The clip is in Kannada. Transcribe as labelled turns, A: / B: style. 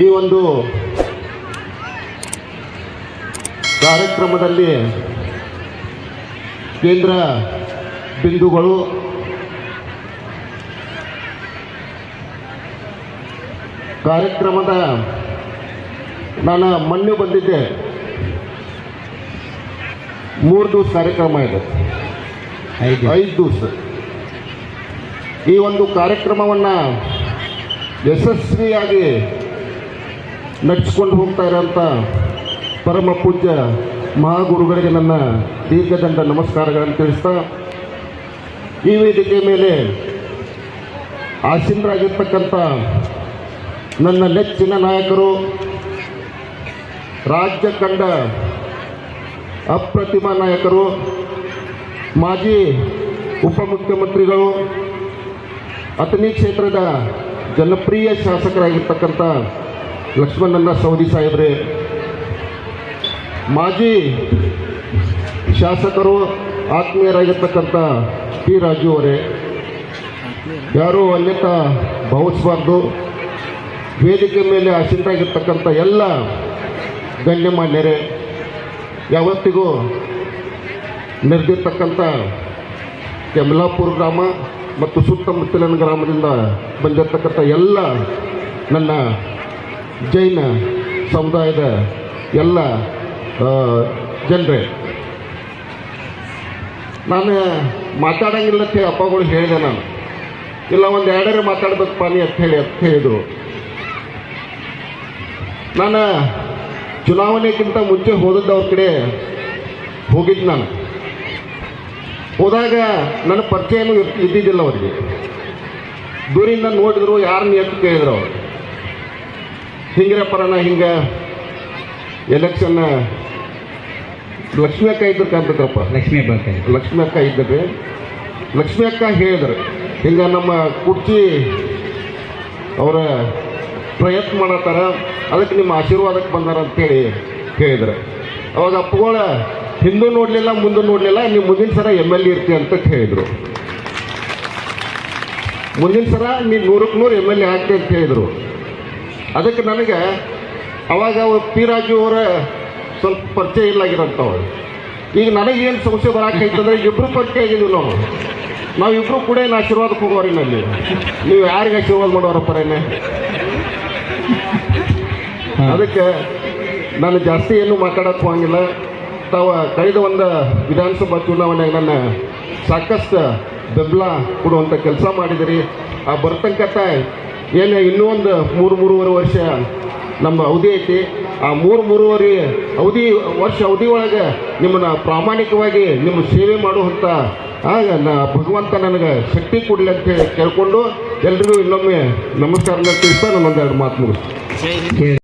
A: ಈ ಒಂದು ಕಾರ್ಯಕ್ರಮದಲ್ಲಿ ಕೇಂದ್ರ ಬಿಂದುಗಳು ಕಾರ್ಯಕ್ರಮದ ನಾನು ಮೊನ್ನೆ ಬಂದಿದ್ದೆ. 3 ದಿವಸ ಕಾರ್ಯಕ್ರಮ ಇದೆ, 5 ದಿವಸ. ಈ ಒಂದು ಕಾರ್ಯಕ್ರಮವನ್ನು ಯಶಸ್ವಿಯಾಗಿ ನಡೆಸಿಕೊಂಡು ಹೋಗ್ತಾ ಇರೋಂಥ ಪರಮ ಪೂಜ್ಯ ಮಹಾಗುರುಗಳಿಗೆ ನನ್ನ ದೀರ್ಘದಂಡ ನಮಸ್ಕಾರಗಳನ್ನು ತಿಳಿಸ್ತಾ, ಈ ವೇದಿಕೆ ಮೇಲೆ ಆಸೀನರಾಗಿರ್ತಕ್ಕಂಥ ನನ್ನ ನೆಚ್ಚಿನ ನಾಯಕರು, ರಾಜ್ಯ ಕಂಡ ಅಪ್ರತಿಮ ನಾಯಕರು, ಮಾಜಿ ಉಪಮುಖ್ಯಮಂತ್ರಿಗಳು, ಅಥಣಿ ಕ್ಷೇತ್ರದ ಜನಪ್ರಿಯ ಶಾಸಕರಾಗಿರ್ತಕ್ಕಂಥ ಲಕ್ಷ್ಮಣಣ್ಣ ಸವದಿ ಸಾಹೇಬ್ರೆ, ಮಾಜಿ ಶಾಸಕರು ಆತ್ಮೀಯರಾಗಿರ್ತಕ್ಕಂಥ ಪಿ ರಾಜು ಅವರೇ, ಯಾರೂ ಅನ್ಯತಾ ಭಾವಿಸಬಾರ್ದು. ವೇದಿಕೆ ಮೇಲೆ ಆಸೀನರಾಗಿರ್ತಕ್ಕಂಥ ಎಲ್ಲ ಗಣ್ಯಮಾನ್ಯರೇ, ಯಾವತ್ತಿಗೂ ನೆರೆದಿರ್ತಕ್ಕಂಥ ಕೆಮಲಾಪುರ ಗ್ರಾಮ ಮತ್ತು ಸುತ್ತಮುತ್ತಲಿನ ಗ್ರಾಮದಿಂದ ಬಂದಿರತಕ್ಕಂಥ ಎಲ್ಲ ನನ್ನ ಜೈನ ಸಮುದಾಯದ ಎಲ್ಲ ಜನರೇ, ನಾನು ಮಾತಾಡೋಂಗಿಲ್ಲ ಅಂತ ಹೇಳಿ ಅಪ್ಪಗಳು ಹೇಳಿದೆ. ನಾನು ಇಲ್ಲ ಒಂದು ಎರಡರೇ ಮಾತಾಡ್ಬೇಕಪ್ಪ ನೀ ಅಂತ ಹೇಳಿದರು. ನಾನು ಚುನಾವಣೆಗಿಂತ ಮುಂಚೆ ಹೋದದ್ದು ಅವ್ರ ಕಡೆ ಹೋಗಿದ್ದು. ನಾನು ಹೋದಾಗ ನನ್ನ ಪರಿಚಯನೂ ಇದ್ದಿದ್ದಿಲ್ಲ ಅವರಿಗೆ. ದೂರಿಂದ ನೋಡಿದ್ರು, ಯಾರನ್ನ ಎತ್ತು ಕೇಳಿದ್ರು ಅವರು, ಹಿಂಗಿರಪ್ಪರ ನಾ ಹಿಂಗೆ ಎಲೆಕ್ಷನ್ ಲಕ್ಷ್ಮಿ ಅಕ್ಕ ಇದ್ರು ಕಾಣ್ತೈತ್ರಪ್ಪ, ಲಕ್ಷ್ಮಿ ಅಕ್ಕ ಇದ್ದರೆ ಲಕ್ಷ್ಮಿ ಅಕ್ಕ ಹೇಳಿದ್ರು, ಹಿಂಗೆ ನಮ್ಮ ಕುರ್ಚಿ ಅವರ ಪ್ರಯತ್ನ ಮಾಡತ್ತಾರ, ಅದಕ್ಕೆ ನಿಮ್ಮ ಆಶೀರ್ವಾದಕ್ಕೆ ಬಂದಾರ ಅಂತೇಳಿ ಹೇಳಿದ್ರು. ಅವಾಗ ಅಪ್ಪಗಳ ಹಿಂದೂ ನೋಡಲಿಲ್ಲ ಮುಂದೆ ನೋಡಲಿಲ್ಲ, ನೀವು ಮುಂದಿನ ಸಲ MLA ಇರ್ತಿ ಅಂತ ಹೇಳಿದರು. ಮುಂದಿನ ಸಲ ನೀವು 100ಕ್ಕೆ 100 MLA ಆಗ್ತಿ ಅಂತ ಹೇಳಿದರು. ಅದಕ್ಕೆ ನನಗೆ ಅವಾಗ ಪಿ ರಾಜು ಅವರ ಸ್ವಲ್ಪ ಪರಿಚಯ ಇಲ್ಲಾಗಿರೋಂಥವ್ರು. ಈಗ ನನಗೇನು ಸಮಸ್ಯೆ ಬರಾಕೈತಂದ್ರೆ ಇಬ್ಬರು ಪರಿಚಯ ಆಗಿದ್ದೀವಿ. ನಾವಿಬ್ಬರು ಕೂಡ ಏನು ಆಶೀರ್ವಾದಕ್ಕೆ ಹೋಗೋರಿನಲ್ಲಿ, ನೀವು ಯಾರಿಗೆ ಆಶೀರ್ವಾದ ಮಾಡೋರಪ್ಪರೇನೆ. ಅದಕ್ಕೆ ನಾನು ಜಾಸ್ತಿ ಏನು ಮಾತಾಡೋಕ್ಕೆ ಹೋಗಿಲ್ಲ. ತಾವು ಕಳೆದ ಒಂದು ವಿಧಾನಸಭಾ ಚುನಾವಣೆಗೆ ನನ್ನ ಸಾಕಷ್ಟು ಬೆಂಬಲ ಕೊಡುವಂಥ ಕೆಲಸ ಮಾಡಿದಿರಿ. ಆ ಬರ್ತಕ್ಕಂಥ ಏನು ಇನ್ನೂ ಒಂದು 3-3.5 ವರ್ಷ ನಮ್ಮ ಅವಧಿ ಐತಿ. ಆ 3-3.5 ವರ್ಷ ಅವಧಿ ಒಳಗೆ ನಿಮ್ಮನ್ನು ಪ್ರಾಮಾಣಿಕವಾಗಿ ನಿಮ್ಮ ಸೇವೆ ಮಾಡುವಂಥ ಭಗವಂತ ನನಗೆ ಶಕ್ತಿ ಕೊಡಲಿ ಅಂತ ಕೇಳ್ಕೊಂಡು ಎಲ್ರಿಗೂ ಇನ್ನೊಮ್ಮೆ ನಮಸ್ಕಾರನ ತಿಳಿಸ್ತಾ ನಾನು ಒಂದೆರಡು ಮಾತು ಮುಗಿಸ್ತೀನಿ.